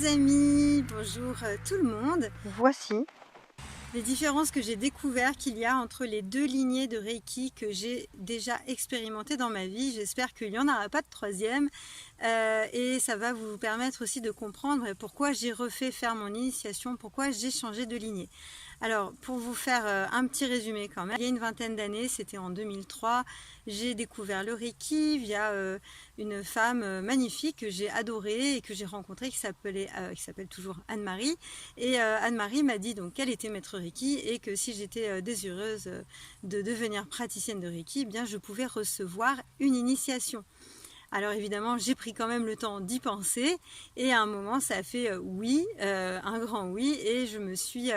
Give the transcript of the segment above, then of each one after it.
les amis, bonjour tout le monde. Voici Les différences que j'ai découvert qu'il y a entre les deux lignées de Reiki que j'ai déjà expérimentées dans ma vie. J'espère qu'il n'y en aura pas de troisième et ça va vous permettre aussi de comprendre pourquoi j'ai refait faire mon initiation, pourquoi j'ai changé de lignée. Alors, pour vous faire un petit résumé quand même, il y a une vingtaine d'années, c'était en 2003, j'ai découvert le Reiki via une femme magnifique que j'ai adorée et que j'ai rencontrée qui s'appelle toujours Anne-Marie. Et Anne-Marie m'a dit donc qu'elle était maître Reiki et que si j'étais désireuse de devenir praticienne de Reiki, eh bien je pouvais recevoir une initiation. Alors évidemment, j'ai pris quand même le temps d'y penser et à un moment, ça a fait oui, un grand oui, et je me suis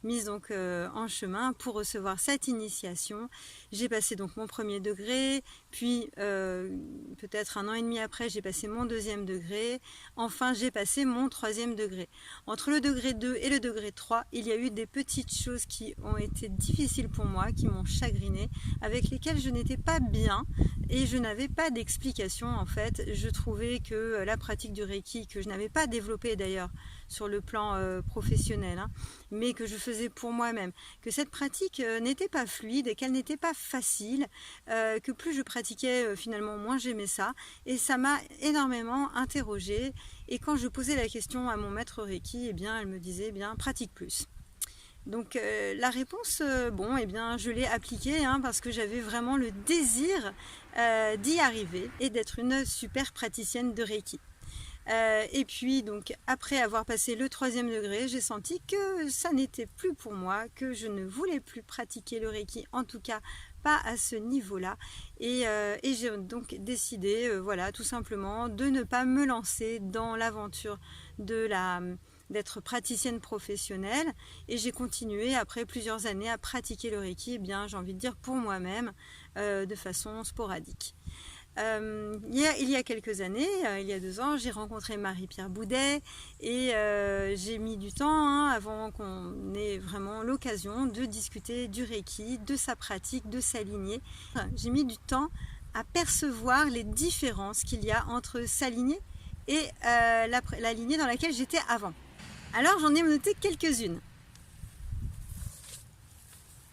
mise donc en chemin pour recevoir cette initiation. J'ai passé donc mon premier degré, puis peut-être un an et demi après, j'ai passé mon deuxième degré. Enfin, j'ai passé mon troisième degré. Entre le degré 2 et le degré 3, il y a eu des petites choses qui ont été difficiles pour moi, qui m'ont chagrinée, avec lesquelles je n'étais pas bien et je n'avais pas d'explication. En fait, je trouvais que la pratique du Reiki, que je n'avais pas développée d'ailleurs sur le plan professionnel, mais que je faisais pour moi-même, que cette pratique n'était pas fluide et qu'elle n'était pas facile, que plus je pratiquais, finalement moins j'aimais ça, et ça m'a énormément interrogée. Et quand je posais la question à mon maître Reiki, eh bien, elle me disait, eh bien, pratique plus. Donc la réponse, bon, eh bien, je l'ai appliquée parce que j'avais vraiment le désir d'y arriver et d'être une super praticienne de Reiki. Et puis donc après avoir passé le troisième degré, j'ai senti que ça n'était plus pour moi, que je ne voulais plus pratiquer le Reiki, en tout cas pas à ce niveau-là. Et j'ai donc décidé, voilà, tout simplement, de ne pas me lancer dans l'aventure d'être praticienne professionnelle, et j'ai continué après plusieurs années à pratiquer le Reiki, eh bien, j'ai envie de dire pour moi-même, de façon sporadique. Il y a quelques années, il y a 2 ans, j'ai rencontré Marie-Pierre Boudet et j'ai mis du temps avant qu'on ait vraiment l'occasion de discuter du Reiki, de sa pratique, de sa lignée. J'ai mis du temps à percevoir les différences qu'il y a entre sa lignée et la lignée dans laquelle j'étais avant. Alors j'en ai noté quelques-unes.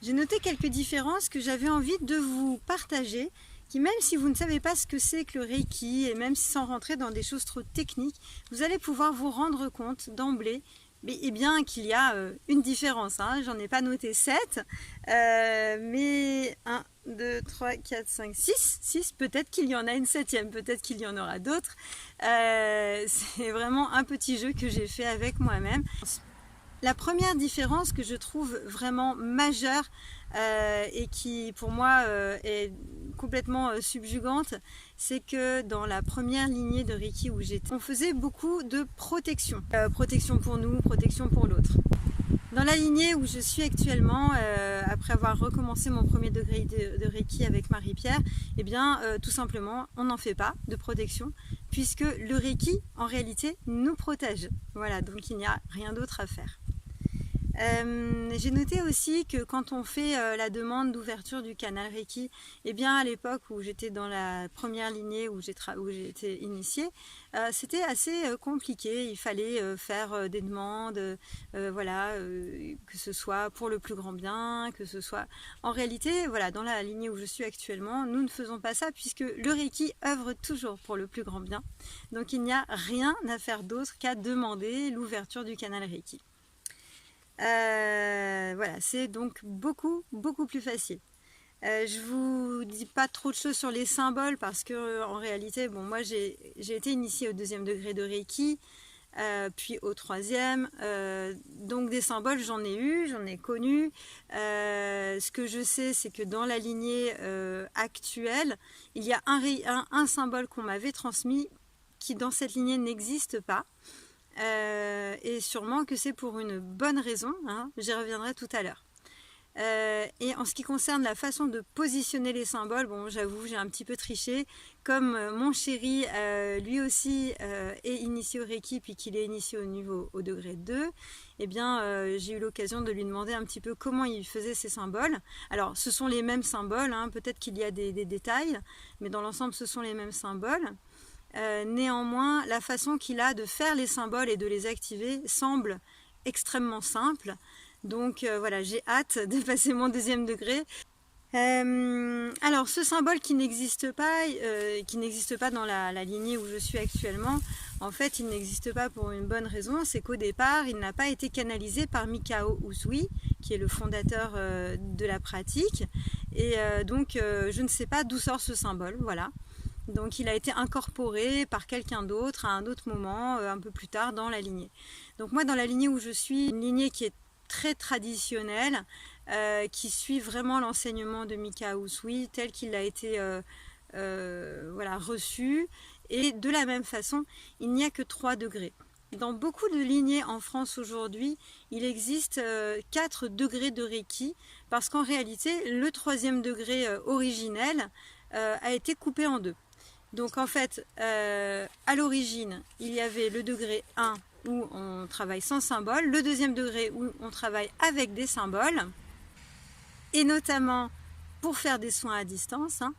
J'ai noté quelques différences que j'avais envie de vous partager, qui, même si vous ne savez pas ce que c'est que le Reiki, et même sans rentrer dans des choses trop techniques, vous allez pouvoir vous rendre compte d'emblée qu'il y a une différence. J'en ai pas noté 7, mais 1, 2, 3, 4, 5, 6, peut-être qu'il y en a une 7e, peut-être qu'il y en aura d'autres. C'est vraiment un petit jeu que j'ai fait avec moi-même. La première différence que je trouve vraiment majeure et qui pour moi est complètement subjugante, c'est que dans la première lignée de Reiki où j'étais, on faisait beaucoup de protection. Protection pour nous, protection pour l'autre. Dans la lignée où je suis actuellement, après avoir recommencé mon premier degré de Reiki avec Marie-Pierre, eh bien tout simplement on n'en fait pas de protection, puisque le Reiki en réalité nous protège. Voilà, donc il n'y a rien d'autre à faire. J'ai noté aussi que quand on fait la demande d'ouverture du canal Reiki, eh bien à l'époque où j'étais dans la première lignée où j'ai été initiée, c'était assez compliqué. Il fallait faire des demandes, voilà, que ce soit pour le plus grand bien, que ce soit... En réalité, voilà, dans la lignée où je suis actuellement, nous ne faisons pas ça puisque le Reiki œuvre toujours pour le plus grand bien. Donc il n'y a rien à faire d'autre qu'à demander l'ouverture du canal Reiki. Voilà, c'est donc beaucoup plus facile. Je vous dis pas trop de choses sur les symboles parce que en réalité, bon, moi j'ai été initiée au 2e degré de Reiki, puis au 3e, donc des symboles j'en ai connu. Ce que je sais, c'est que dans la lignée actuelle, il y a un symbole qu'on m'avait transmis qui dans cette lignée n'existe pas. Et sûrement que c'est pour une bonne raison, j'y reviendrai tout à l'heure. Et en ce qui concerne la façon de positionner les symboles, bon, j'avoue, j'ai un petit peu triché. Comme mon chéri, lui aussi est initié au Reiki, puis qu'il est initié au degré 2, eh bien, j'ai eu l'occasion de lui demander un petit peu comment il faisait ces symboles. Alors, ce sont les mêmes symboles, peut-être qu'il y a des détails, mais dans l'ensemble, ce sont les mêmes symboles. Néanmoins, la façon qu'il a de faire les symboles et de les activer semble extrêmement simple. Donc voilà, j'ai hâte de passer mon deuxième degré. Alors ce symbole qui n'existe pas dans la lignée où je suis actuellement, en fait il n'existe pas pour une bonne raison, c'est qu'au départ il n'a pas été canalisé par Mikao Usui, qui est le fondateur de la pratique, et donc je ne sais pas d'où sort ce symbole, voilà. Donc il a été incorporé par quelqu'un d'autre à un autre moment, un peu plus tard dans la lignée. Donc moi dans la lignée où je suis, une lignée qui est très traditionnelle, qui suit vraiment l'enseignement de Mikao Usui tel qu'il a été voilà, reçu. Et de la même façon, il n'y a que 3 degrés. Dans beaucoup de lignées en France aujourd'hui, il existe 4 degrés de Reiki, parce qu'en réalité, le 3e degré originel a été coupé en 2. Donc en fait, à l'origine, il y avait le degré 1 où on travaille sans symbole, le 2e degré où on travaille avec des symboles, et notamment pour faire des soins à distance, hein,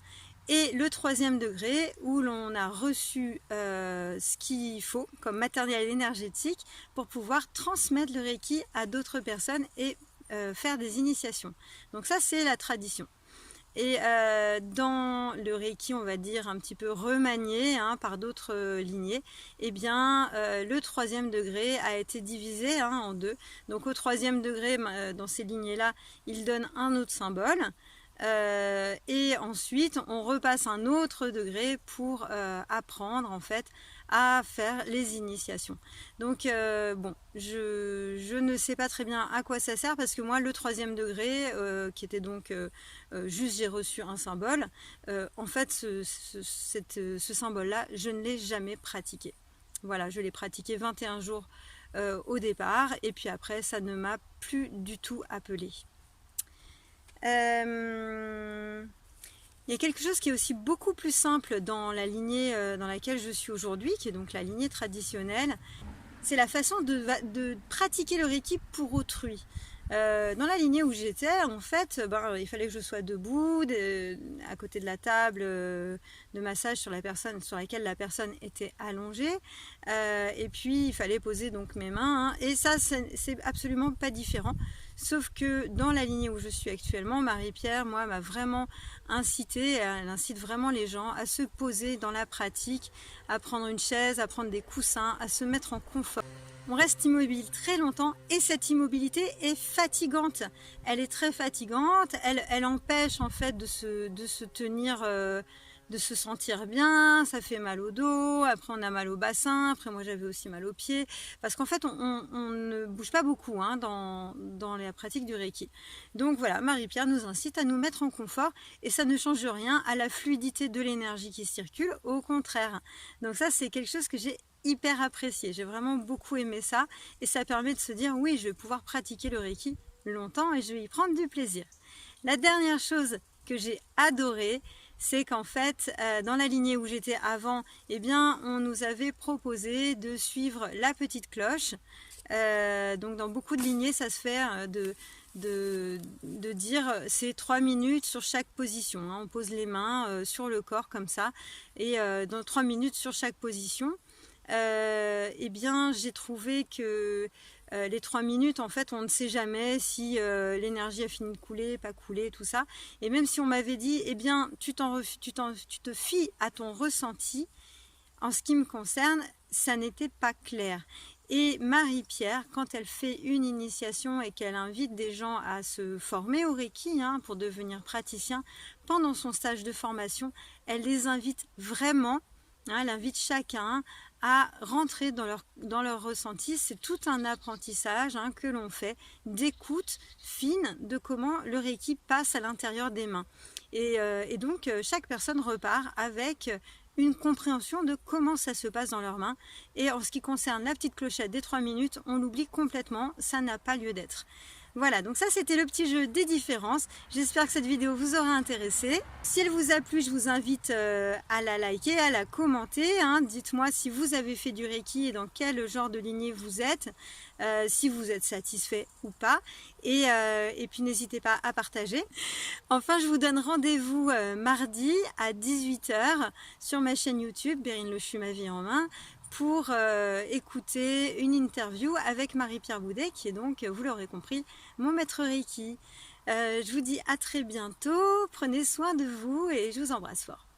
et le 3e degré où l'on a reçu ce qu'il faut comme matériel énergétique pour pouvoir transmettre le Reiki à d'autres personnes et faire des initiations. Donc ça c'est la tradition. Et dans le Reiki, on va dire un petit peu remanié hein, par d'autres lignées, eh bien le 3e degré a été divisé hein, en 2. Donc au 3e degré, dans ces lignées-là, il donne un autre symbole. Et ensuite, on repasse un autre degré pour apprendre en fait à faire les initiations. Donc bon, je ne sais pas très bien à quoi ça sert, parce que moi le 3e degré qui était donc juste j'ai reçu un symbole, en fait ce symbole là je ne l'ai jamais pratiqué. Voilà, je l'ai pratiqué 21 jours au départ, et puis après ça ne m'a plus du tout appelé. Il y a quelque chose qui est aussi beaucoup plus simple dans la lignée dans laquelle je suis aujourd'hui, qui est donc la lignée traditionnelle. C'est la façon de pratiquer le Reiki pour autrui. Dans la lignée où j'étais, en fait, il fallait que je sois debout, à côté de la table de massage sur laquelle la personne était allongée. Et puis, il fallait poser donc mes mains. Hein, et ça, c'est absolument pas différent. Sauf que dans la lignée où je suis actuellement, Marie-Pierre, moi, m'a vraiment incité, elle incite vraiment les gens à se poser dans la pratique, à prendre une chaise, à prendre des coussins, à se mettre en confort. On reste immobile très longtemps et cette immobilité est fatigante. Elle est très fatigante, elle empêche en fait de se tenir, de se sentir bien, ça fait mal au dos, après on a mal au bassin, après moi j'avais aussi mal aux pieds, parce qu'en fait on ne bouge pas beaucoup hein, dans la pratique du Reiki. Donc voilà, Marie-Pierre nous incite à nous mettre en confort, et ça ne change rien à la fluidité de l'énergie qui circule, au contraire. Donc ça c'est quelque chose que j'ai hyper apprécié, j'ai vraiment beaucoup aimé ça, et ça permet de se dire oui, je vais pouvoir pratiquer le Reiki longtemps et je vais y prendre du plaisir. La dernière chose que j'ai adorée, c'est qu'en fait, dans la lignée où j'étais avant, eh bien, on nous avait proposé de suivre la petite cloche. Donc dans beaucoup de lignées, ça se fait de dire c'est 3 minutes sur chaque position. Hein. On pose les mains sur le corps comme ça, et dans 3 minutes sur chaque position. Eh bien, j'ai trouvé que les 3 minutes, en fait, on ne sait jamais si l'énergie a fini de couler, pas couler, tout ça. Et même si on m'avait dit, eh bien, tu te fies à ton ressenti, en ce qui me concerne, ça n'était pas clair. Et Marie-Pierre, quand elle fait une initiation et qu'elle invite des gens à se former au Reiki hein, pour devenir praticien, pendant son stage de formation, elle les invite vraiment, hein, elle invite chacun à rentrer dans leur ressenti. C'est tout un apprentissage hein, que l'on fait d'écoute fine de comment le Reiki passe à l'intérieur des mains. Et donc chaque personne repart avec une compréhension de comment ça se passe dans leurs mains. Et en ce qui concerne la petite clochette des 3 minutes, on l'oublie complètement, ça n'a pas lieu d'être. Voilà, donc ça c'était le petit jeu des différences. J'espère que cette vidéo vous aura intéressé. Si elle vous a plu, je vous invite à la liker, à la commenter. Hein. Dites-moi si vous avez fait du Reiki et dans quel genre de lignée vous êtes, si vous êtes satisfait ou pas. Et puis n'hésitez pas à partager. Enfin, je vous donne rendez-vous mardi à 18 h sur ma chaîne YouTube, Bérine Lochu, ma vie en main, pour écouter une interview avec Marie-Pierre Boudet, qui est donc, vous l'aurez compris, mon maître Reiki. Je vous dis à très bientôt, prenez soin de vous et je vous embrasse fort.